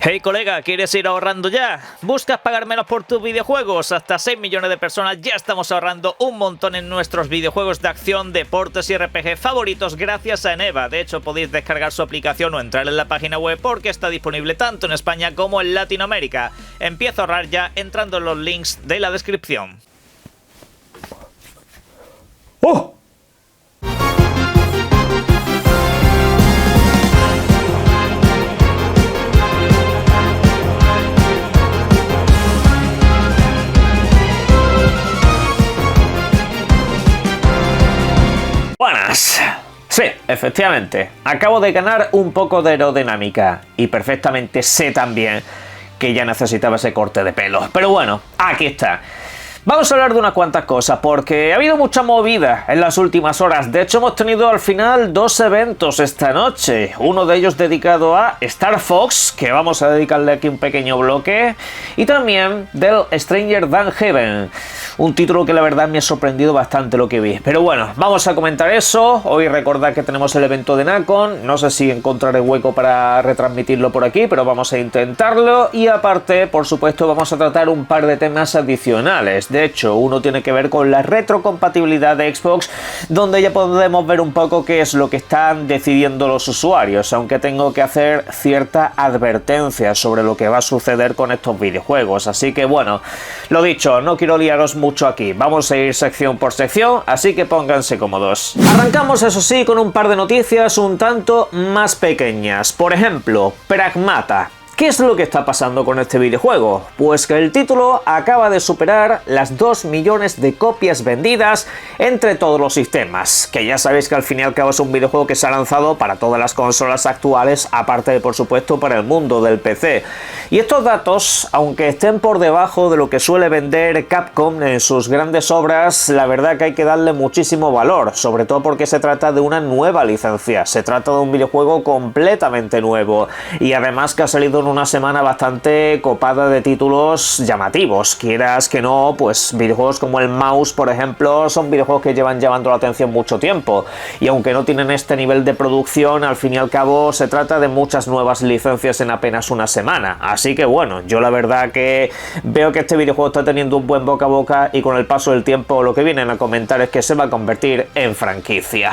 Hey colega, ¿quieres ir ahorrando ya? ¿Buscas pagar menos por tus videojuegos? Hasta 6 millones de personas ya estamos ahorrando un montón en nuestros videojuegos de acción, deportes y RPG favoritos gracias a Eneva. De hecho, podéis descargar su aplicación o entrar en la página web porque está disponible tanto en España como en Latinoamérica. Empieza a ahorrar ya entrando en los links de la descripción. ¡Oh! Buenas. Sí, efectivamente, acabo de ganar un poco de aerodinámica y perfectamente sé también que ya necesitaba ese corte de pelo. Pero bueno, aquí está. Vamos a hablar de unas cuantas cosas porque ha habido mucha movida en las últimas horas. De hecho, hemos tenido al final dos eventos esta noche. Uno de ellos dedicado a Star Fox, que vamos a dedicarle aquí un pequeño bloque. Y también del Stranger Than Heaven. Un título que la verdad me ha sorprendido bastante lo que vi. Pero bueno, vamos a comentar eso. Hoy recordad que tenemos el evento de Nacon. No sé si encontraré hueco para retransmitirlo por aquí, pero vamos a intentarlo. Y aparte, por supuesto, vamos a tratar un par de temas adicionales. De hecho, uno tiene que ver con la retrocompatibilidad de Xbox, donde ya podemos ver un poco qué es lo que están decidiendo los usuarios, aunque tengo que hacer cierta advertencia sobre lo que va a suceder con estos videojuegos. Así que bueno, lo dicho, no quiero liaros mucho aquí, vamos a ir sección por sección, así que pónganse cómodos. Arrancamos, eso sí, con un par de noticias un tanto más pequeñas. Por ejemplo, Pragmata. ¿Qué es lo que está pasando con este videojuego? Pues que el título acaba de superar las 2 millones de copias vendidas entre todos los sistemas, que ya sabéis que al fin y al cabo es un videojuego que se ha lanzado para todas las consolas actuales, aparte de por supuesto para el mundo del PC. Y estos datos, aunque estén por debajo de lo que suele vender Capcom en sus grandes obras, la verdad que hay que darle muchísimo valor, sobre todo porque se trata de una nueva licencia, se trata de un videojuego completamente nuevo y además que ha salido una semana bastante copada de títulos llamativos, quieras que no, pues videojuegos como el Mouse, por ejemplo, son videojuegos que llevan llamando la atención mucho tiempo, y aunque no tienen este nivel de producción, al fin y al cabo se trata de muchas nuevas licencias en apenas una semana, así que bueno, yo la verdad que veo que este videojuego está teniendo un buen boca a boca y con el paso del tiempo lo que vienen a comentar es que se va a convertir en franquicia.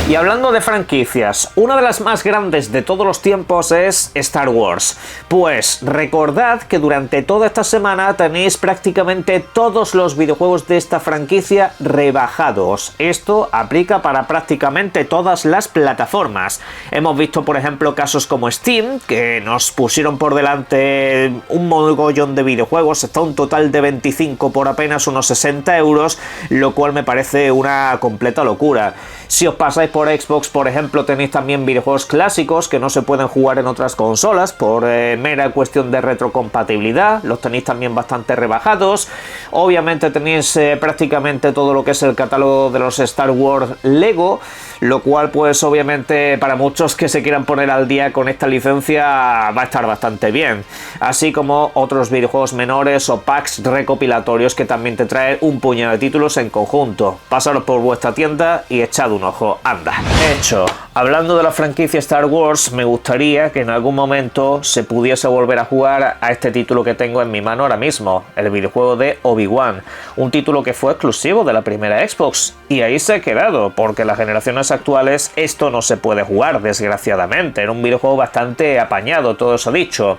Y hablando de franquicias, una de las más grandes de todos los tiempos es Star Wars. Pues recordad que durante toda esta semana tenéis prácticamente todos los videojuegos de esta franquicia rebajados. Esto aplica para prácticamente todas las plataformas. Hemos visto por ejemplo casos como Steam, que nos pusieron por delante un mogollón de videojuegos, hasta un total de 25 por apenas unos 60 euros, lo cual me parece una completa locura. Si os pasáis por Xbox, por ejemplo, tenéis también videojuegos clásicos que no se pueden jugar en otras consolas por mera cuestión de retrocompatibilidad, los tenéis también bastante rebajados. Obviamente tenéis prácticamente todo lo que es el catálogo de los Star Wars Lego, lo cual pues obviamente para muchos que se quieran poner al día con esta licencia va a estar bastante bien, así como otros videojuegos menores o packs recopilatorios que también te traen un puñado de títulos en conjunto. Pasaros por vuestra tienda y echad un ojo, anda. Hecho. Hablando de la franquicia Star Wars, me gustaría que en algún momento se pudiese volver a jugar a este título que tengo en mi mano ahora mismo, el videojuego de Obi-Wan, un título que fue exclusivo de la primera Xbox, y ahí se ha quedado, porque en las generaciones actuales esto no se puede jugar, desgraciadamente. Era un videojuego bastante apañado, todo eso dicho.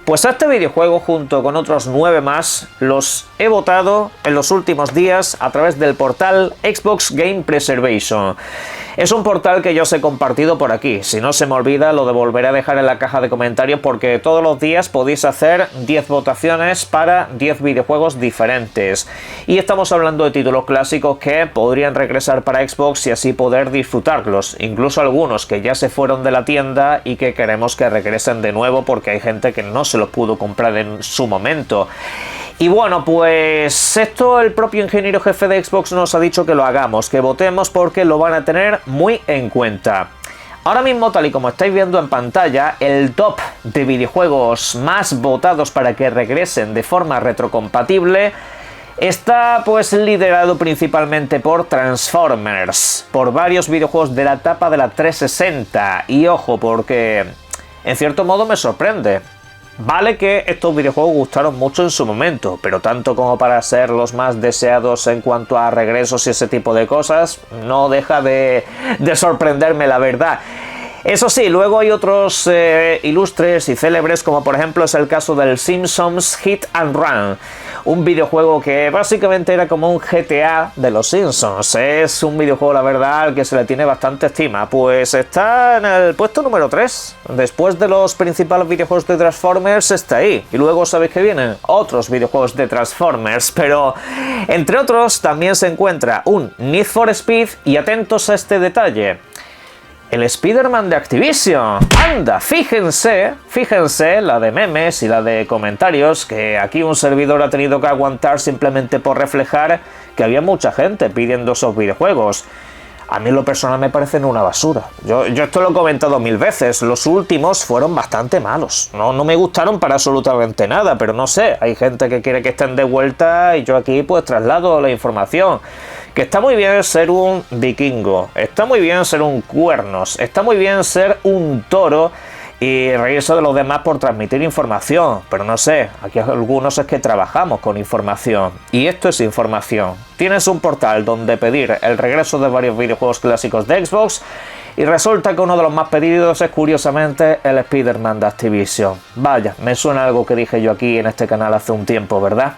Pues a este videojuego, junto con otros 9 más, los he votado en los últimos días a través del portal Xbox Game Preservation. Es un portal que yo os he compartido por aquí. Si no se me olvida, lo volveré a dejar en la caja de comentarios porque todos los días podéis hacer 10 votaciones para 10 videojuegos diferentes. Y estamos hablando de títulos clásicos que podrían regresar para Xbox y así poder disfrutarlos. Incluso algunos que ya se fueron de la tienda y que queremos que regresen de nuevo porque hay gente que no se los pudo comprar en su momento. Y bueno, pues esto el propio ingeniero jefe de Xbox nos ha dicho que lo hagamos, que votemos porque lo van a tener muy en cuenta. Ahora mismo, tal y como estáis viendo en pantalla, el top de videojuegos más votados para que regresen de forma retrocompatible está pues liderado principalmente por Transformers, por varios videojuegos de la etapa de la 360. Y ojo, porque en cierto modo me sorprende. Vale que estos videojuegos gustaron mucho en su momento, pero tanto como para ser los más deseados en cuanto a regresos y ese tipo de cosas, no deja de sorprenderme, la verdad. Eso sí, luego hay otros ilustres y célebres, como por ejemplo es el caso del Simpsons Hit and Run, un videojuego que básicamente era como un GTA de los Simpsons. Es un videojuego, la verdad, al que se le tiene bastante estima. Pues está en el puesto número 3. Después de los principales videojuegos de Transformers está ahí. Y luego, ¿sabéis que vienen? Otros videojuegos de Transformers, pero entre otros también se encuentra un Need for Speed, y atentos a este detalle: el Spider-Man de Activision. Anda, fíjense la de memes y la de comentarios que aquí un servidor ha tenido que aguantar simplemente por reflejar que había mucha gente pidiendo esos videojuegos. A mí en lo personal me parecen una basura. Yo esto lo he comentado 1000 veces. Los últimos fueron bastante malos. No me gustaron para absolutamente nada, pero no sé, hay gente que quiere que estén de vuelta y yo aquí pues traslado la información. Que está muy bien ser un vikingo, está muy bien ser un cuernos, está muy bien ser un toro y reírse de los demás por transmitir información, pero no sé, aquí algunos es que trabajamos con información, y esto es información. Tienes un portal donde pedir el regreso de varios videojuegos clásicos de Xbox, y resulta que uno de los más pedidos es curiosamente el Spider-Man de Activision. Vaya, me suena algo que dije yo aquí en este canal hace un tiempo, ¿verdad?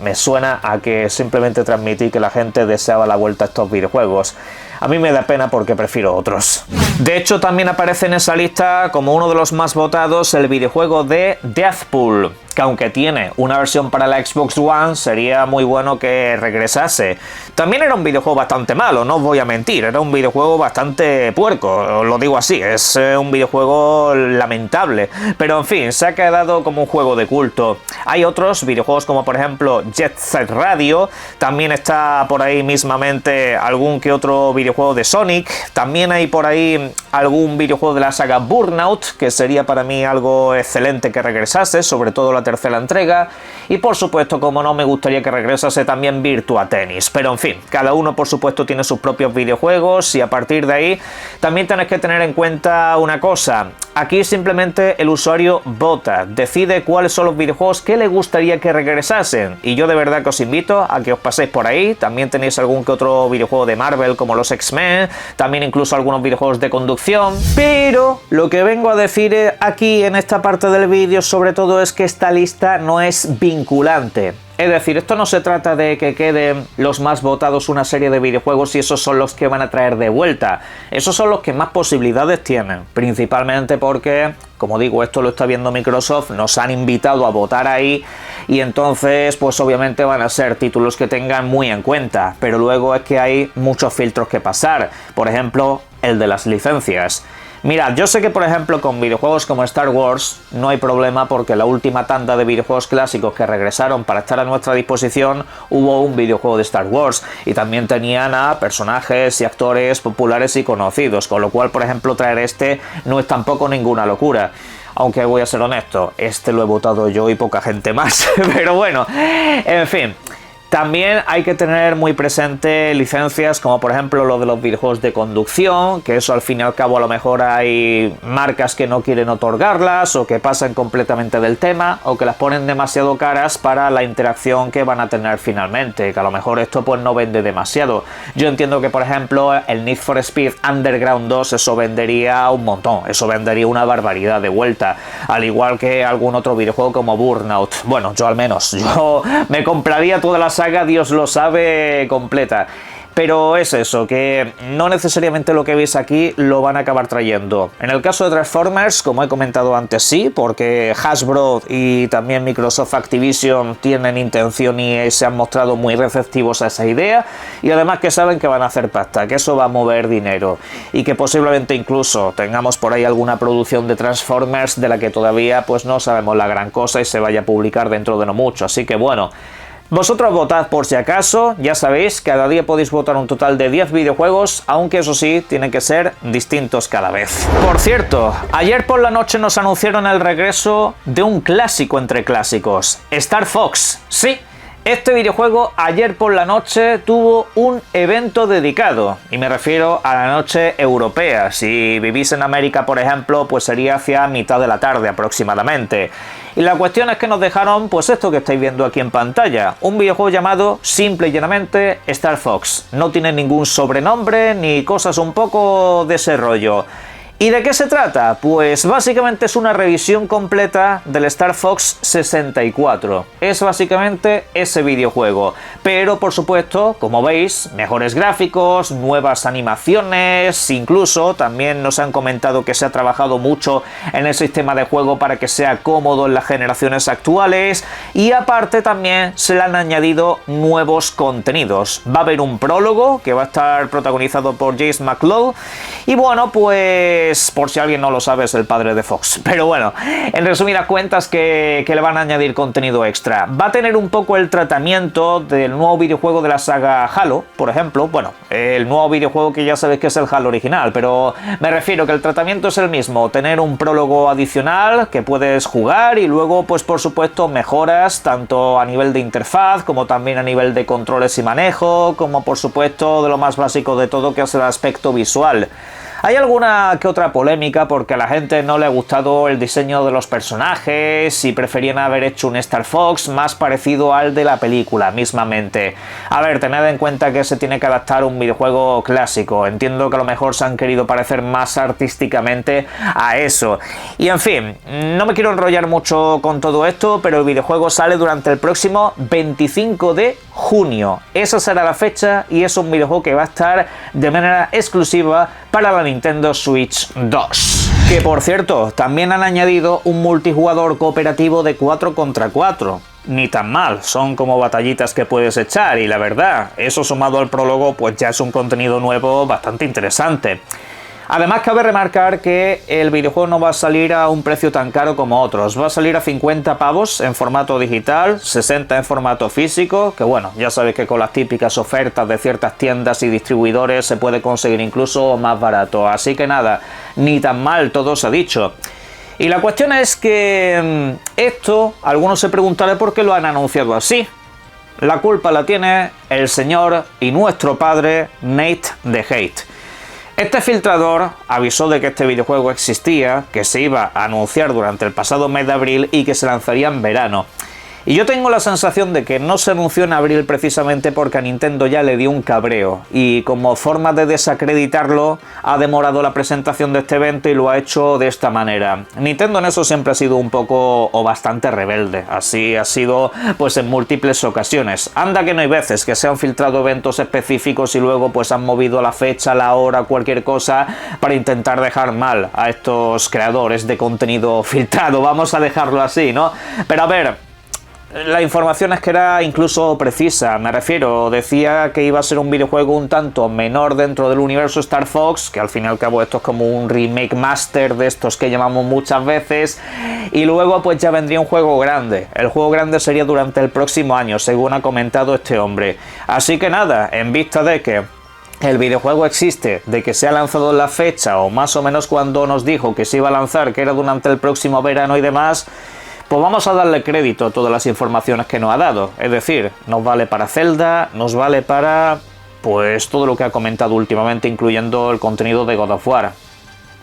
Me suena a que simplemente transmití que la gente deseaba la vuelta a estos videojuegos. A mí me da pena porque prefiero otros. De hecho, también aparece en esa lista como uno de los más votados el videojuego de Deathpool, que aunque tiene una versión para la Xbox One, sería muy bueno que regresase. También era un videojuego bastante malo, no os voy a mentir, era un videojuego bastante puerco, os lo digo así, es un videojuego lamentable, pero en fin, se ha quedado como un juego de culto. Hay otros videojuegos como por ejemplo Jet Set Radio, también está por ahí mismamente algún que otro videojuego de Sonic, también hay por ahí algún videojuego de la saga Burnout, que sería para mí algo excelente que regresase, sobre todo la tercera entrega, y por supuesto, como no, me gustaría que regresase también Virtua Tennis, pero en fin, cada uno por supuesto tiene sus propios videojuegos, y a partir de ahí también tenéis que tener en cuenta una cosa: aquí simplemente el usuario vota, decide cuáles son los videojuegos que le gustaría que regresasen, y yo de verdad que os invito a que os paséis por ahí. También tenéis algún que otro videojuego de Marvel como los X-Men, también incluso algunos videojuegos de conducción, pero lo que vengo a decir aquí en esta parte del vídeo sobre todo es que esta lista no es vinculante. Es decir, esto no se trata de que queden los más votados una serie de videojuegos y esos son los que van a traer de vuelta. Esos son los que más posibilidades tienen, principalmente porque, como digo, esto lo está viendo Microsoft, nos han invitado a votar ahí y entonces pues obviamente van a ser títulos que tengan muy en cuenta, pero luego es que hay muchos filtros que pasar, por ejemplo, el de las licencias. Mirad, yo sé que por ejemplo con videojuegos como Star Wars no hay problema porque la última tanda de videojuegos clásicos que regresaron para estar a nuestra disposición hubo un videojuego de Star Wars y también tenían a personajes y actores populares y conocidos, con lo cual por ejemplo traer este no es tampoco ninguna locura. Aunque voy a ser honesto, este lo he votado yo y poca gente más, pero bueno, en fin. También hay que tener muy presente licencias como por ejemplo lo de los videojuegos de conducción, que eso al fin y al cabo a lo mejor hay marcas que no quieren otorgarlas o que pasan completamente del tema o que las ponen demasiado caras para la interacción que van a tener finalmente, que a lo mejor esto pues no vende demasiado. Yo entiendo que por ejemplo el Need for Speed Underground 2 eso vendería un montón, eso vendería una barbaridad de vuelta, al igual que algún otro videojuego como Burnout. Bueno, yo al menos, yo me compraría toda la saga, Dios lo sabe, completa. Pero es eso, que no necesariamente lo que veis aquí lo van a acabar trayendo. En el caso de Transformers, como he comentado antes, sí, porque Hasbro y también Microsoft Activision tienen intención y se han mostrado muy receptivos a esa idea, y además que saben que van a hacer pasta, que eso va a mover dinero, y que posiblemente incluso tengamos por ahí alguna producción de Transformers de la que todavía pues no sabemos la gran cosa y se vaya a publicar dentro de no mucho, así que bueno. Vosotros votad por si acaso, ya sabéis, cada día podéis votar un total de 10 videojuegos, aunque eso sí, tienen que ser distintos cada vez. Por cierto, ayer por la noche nos anunciaron el regreso de un clásico entre clásicos, Star Fox. Sí, Este videojuego ayer por la noche tuvo un evento dedicado, y me refiero a la noche europea. Si vivís en América, por ejemplo, pues sería hacia mitad de la tarde aproximadamente. Y la cuestión es que nos dejaron pues esto que estáis viendo aquí en pantalla, un videojuego llamado simple y llanamente Star Fox. No tiene ningún sobrenombre ni cosas un poco de ese rollo. ¿Y de qué se trata? Pues básicamente es una revisión completa del Star Fox 64. Es básicamente ese videojuego. Pero por supuesto, como veis, mejores gráficos, nuevas animaciones, incluso también nos han comentado que se ha trabajado mucho en el sistema de juego para que sea cómodo en las generaciones actuales. Y aparte también se le han añadido nuevos contenidos. Va a haber un prólogo que va a estar protagonizado por Jace McCloud. Y bueno, pues por si alguien no lo sabe, es el padre de Fox. Pero bueno, en resumidas cuentas que le van a añadir contenido extra. Va a tener un poco el tratamiento del nuevo videojuego de la saga Halo, por ejemplo. Bueno, el nuevo videojuego que ya sabéis que es el Halo original, pero me refiero que el tratamiento es el mismo. Tener un prólogo adicional que puedes jugar y luego, pues por supuesto, mejoras tanto a nivel de interfaz como también a nivel de controles y manejo, como por supuesto de lo más básico de todo, que es el aspecto visual. Hay alguna que otra polémica porque a la gente no le ha gustado el diseño de los personajes y preferían haber hecho un Star Fox más parecido al de la película mismamente. A ver, tened en cuenta que se tiene que adaptar un videojuego clásico. Entiendo que a lo mejor se han querido parecer más artísticamente a eso. Y en fin, no me quiero enrollar mucho con todo esto, pero el videojuego sale durante el próximo 25 de junio. Esa será la fecha y es un videojuego que va a estar de manera exclusiva para la Nintendo Switch 2. Que por cierto, también han añadido un multijugador cooperativo de 4 contra 4. Ni tan mal, son como batallitas que puedes echar y la verdad, eso sumado al prólogo pues ya es un contenido nuevo bastante interesante. Además cabe remarcar que el videojuego no va a salir a un precio tan caro como otros, va a salir a 50 pavos en formato digital, 60 en formato físico, que bueno, ya sabéis que con las típicas ofertas de ciertas tiendas y distribuidores se puede conseguir incluso más barato, así que nada, ni tan mal, todo se ha dicho. Y la cuestión es que esto, algunos se preguntarán por qué lo han anunciado así. La culpa la tiene el señor y nuestro padre Nate the Hate. Este filtrador avisó de que este videojuego existía, que se iba a anunciar durante el pasado mes de abril y que se lanzaría en verano. Y yo tengo la sensación de que no se anunció en abril precisamente porque a Nintendo ya le dio un cabreo y como forma de desacreditarlo ha demorado la presentación de este evento y lo ha hecho de esta manera. Nintendo en eso siempre ha sido un poco o bastante rebelde, así ha sido pues en múltiples ocasiones. Anda que no hay veces que se han filtrado eventos específicos y luego pues han movido la fecha, la hora, cualquier cosa para intentar dejar mal a estos creadores de contenido filtrado, vamos a dejarlo así, ¿no? Pero a ver, la información es que era incluso precisa, me refiero, decía que iba a ser un videojuego un tanto menor dentro del universo Star Fox, que al fin y al cabo esto es como un remake master de estos que llamamos muchas veces, y luego pues ya vendría un juego grande. El juego grande sería durante el próximo año, según ha comentado este hombre. Así que nada, en vista de que el videojuego existe, de que se ha lanzado en la fecha, o más o menos cuando nos dijo que se iba a lanzar, que era durante el próximo verano y demás, pues vamos a darle crédito a todas las informaciones que nos ha dado. Es decir, nos vale para Zelda, nos vale para pues todo lo que ha comentado últimamente, incluyendo el contenido de God of War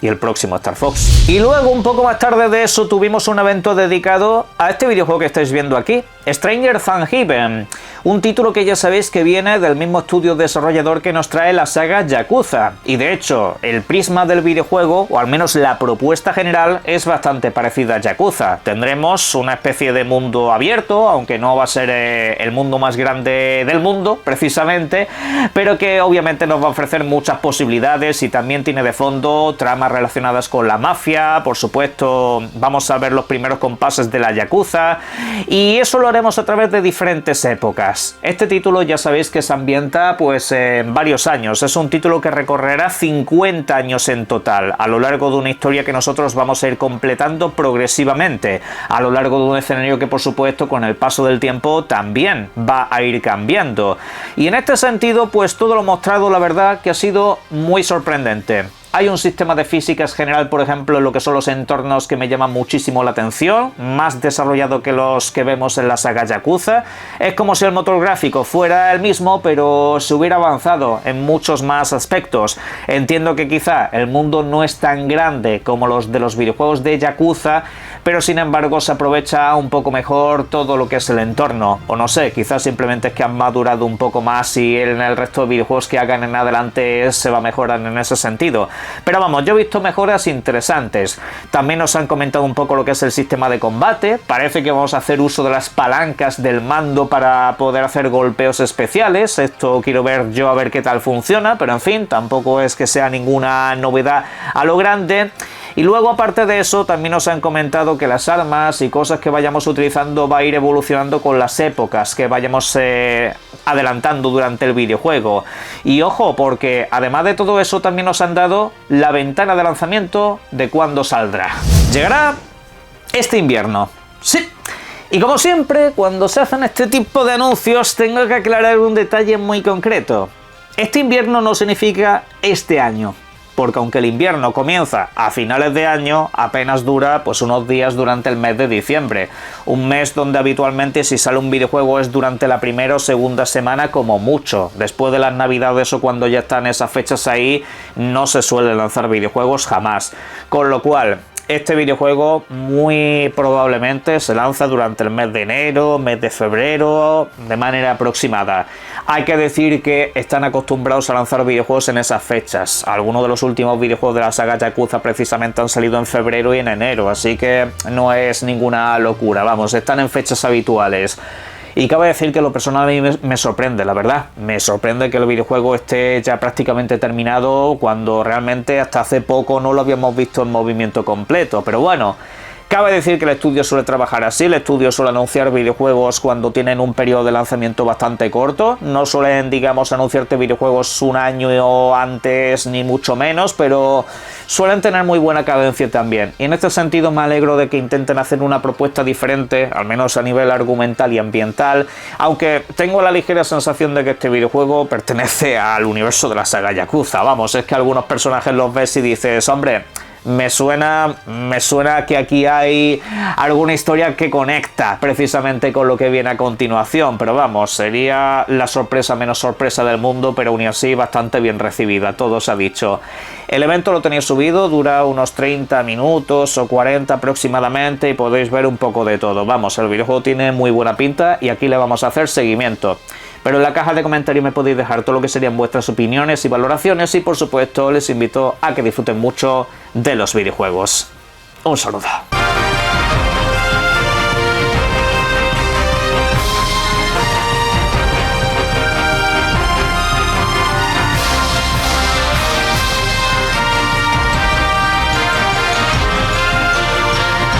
y el próximo Star Fox. Y luego, un poco más tarde de eso, tuvimos un evento dedicado a este videojuego que estáis viendo aquí, Stranger Than Heaven, un título que ya sabéis que viene del mismo estudio desarrollador que nos trae la saga Yakuza, y de hecho el prisma del videojuego, o al menos la propuesta general, es bastante parecida a Yakuza. Tendremos una especie de mundo abierto, aunque no va a ser el mundo más grande del mundo precisamente, pero que obviamente nos va a ofrecer muchas posibilidades y también tiene de fondo tramas relacionadas con la mafia. Por supuesto vamos a ver los primeros compases de la Yakuza y eso lo haremos a través de diferentes épocas. Este título ya sabéis que se ambienta pues en varios años, es un título que recorrerá 50 años en total, a lo largo de una historia que nosotros vamos a ir completando progresivamente, a lo largo de un escenario que por supuesto con el paso del tiempo también va a ir cambiando. Y en este sentido pues todo lo mostrado la verdad que ha sido muy sorprendente. Hay un sistema de físicas general, por ejemplo, en lo que son los entornos que me llaman muchísimo la atención, más desarrollado que los que vemos en la saga Yakuza. Es como si el motor gráfico fuera el mismo, pero se hubiera avanzado en muchos más aspectos. Entiendo que quizá el mundo no es tan grande como los de los videojuegos de Yakuza, pero sin embargo se aprovecha un poco mejor todo lo que es el entorno. O no sé, quizás simplemente es que han madurado un poco más y en el resto de videojuegos que hagan en adelante se va a mejorar en ese sentido. Pero vamos, yo he visto mejoras interesantes. También nos han comentado un poco lo que es el sistema de combate. Parece que vamos a hacer uso de las palancas del mando para poder hacer golpeos especiales. Esto quiero ver yo a ver qué tal funciona, pero en fin, tampoco es que sea ninguna novedad a lo grande. Y luego, aparte de eso, también nos han comentado que las armas y cosas que vayamos utilizando va a ir evolucionando con las épocas que vayamos adelantando durante el videojuego. Y ojo, porque además de todo eso también nos han dado la ventana de lanzamiento de cuándo saldrá. Llegará este invierno. Sí. Y como siempre, cuando se hacen este tipo de anuncios, tengo que aclarar un detalle muy concreto. Este invierno no significa este año, porque aunque el invierno comienza a finales de año, apenas dura pues unos días durante el mes de diciembre. Un mes donde habitualmente si sale un videojuego es durante la primera o segunda semana como mucho. Después de las navidades o cuando ya están esas fechas ahí, no se suelen lanzar videojuegos jamás. Con lo cual, este videojuego muy probablemente se lanza durante el mes de enero, mes de febrero, de manera aproximada. Hay que decir que están acostumbrados a lanzar videojuegos en esas fechas. Algunos de los últimos videojuegos de la saga Yakuza precisamente han salido en febrero y en enero, así que no es ninguna locura, vamos, están en fechas habituales. Y cabe decir que lo personal a mí me sorprende, la verdad. Me sorprende que el videojuego esté ya prácticamente terminado cuando realmente hasta hace poco no lo habíamos visto en movimiento completo. Pero bueno, cabe decir que el estudio suele trabajar así. El estudio suele anunciar videojuegos cuando tienen un periodo de lanzamiento bastante corto. No suelen, digamos, anunciarte videojuegos un año antes ni mucho menos, pero suelen tener muy buena cadencia también. Y en este sentido me alegro de que intenten hacer una propuesta diferente, al menos a nivel argumental y ambiental, aunque tengo la ligera sensación de que este videojuego pertenece al universo de la saga Yakuza. Vamos, es que algunos personajes los ves y dices, hombre, me suena que aquí hay alguna historia que conecta precisamente con lo que viene a continuación, pero vamos, sería la sorpresa menos sorpresa del mundo, pero aún así bastante bien recibida, todo se ha dicho. El evento lo tenéis subido, dura unos 30 minutos o 40 aproximadamente y podéis ver un poco de todo. Vamos, el videojuego tiene muy buena pinta y aquí le vamos a hacer seguimiento. Pero en la caja de comentarios me podéis dejar todo lo que serían vuestras opiniones y valoraciones y por supuesto les invito a que disfruten mucho de los videojuegos. Un saludo.